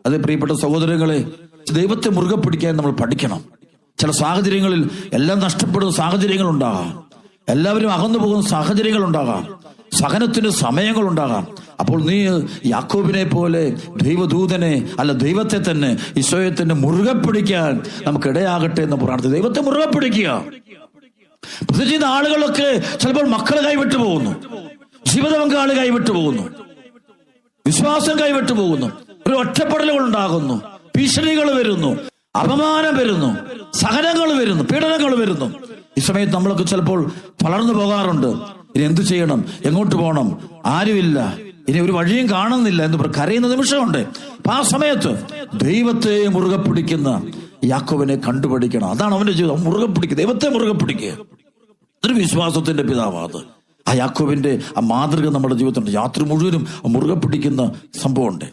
അതേ പ്രിയപ്പെട്ട സഹോദരങ്ങളെ, ദൈവത്തെ മുറുകെ പിടിക്കാൻ നമ്മൾ പഠിക്കണം. ചില സാഹചര്യങ്ങളിൽ എല്ലാം നഷ്ടപ്പെടുന്ന സാഹചര്യങ്ങൾ ഉണ്ടാകാം, എല്ലാവരും അകന്നു പോകുന്ന സാഹചര്യങ്ങൾ ഉണ്ടാകാം, സഹനത്തിന് സമയങ്ങളുണ്ടാകാം. അപ്പോൾ നീ യാക്കോബിനെ പോലെ ദൈവദൂതനെ അല്ല ദൈവത്തെ തന്നെ, ഈശോയെ തന്നെ മുറുകെ പിടിക്കാൻ നമുക്കിടയാകട്ടെ എന്ന് പ്രാർത്ഥിക്കുക. ദൈവത്തെ മുറുകെ പിടിക്കുക. പ്രത്യേകിച്ച് ആളുകളൊക്കെ ചിലപ്പോൾ മക്കൾ കൈവിട്ടു പോകുന്നു, ജീവിത പങ്കാളി കൈവിട്ടു പോകുന്നു, വിശ്വാസം കൈവിട്ടു പോകുന്നു, ഒരു ഒറ്റപ്പെടലുകൾ ഉണ്ടാകുന്നു, ഭീഷണികൾ വരുന്നു, അപമാനം വരുന്നു, സഹനങ്ങൾ വരുന്നു, പീഡനങ്ങൾ വരുന്നു. ഈ സമയത്ത് നമ്മളൊക്കെ ചിലപ്പോൾ തളർന്നു പോകാറുണ്ട്. ഇനി എന്തു ചെയ്യണം, എങ്ങോട്ട് പോകണം, ആരുമില്ല, ഇനി ഒരു വഴിയും കാണുന്നില്ല എന്ന് കരയുന്ന നിമിഷമുണ്ട്. അപ്പൊ ആ സമയത്ത് ദൈവത്തെ മുറുകെ പിടിക്കുന്ന യാക്കോബിനെ കണ്ടുപിടിക്കണം. അതാണ് അവന്റെ ജീവിതം. മുറുകെ പിടിക്കുക, ദൈവത്തെ മുറുകെ പിടിക്കുക. അതൊരു വിശ്വാസത്തിന്റെ പിതാവാണ്. ആ യാക്കോബിന്റെ ആ മാതൃക നമ്മുടെ ജീവിതത്തിലുണ്ട്. രാത്രി മുഴുവനും മുറുകെ പിടിക്കുന്ന സംഭവമുണ്ട്.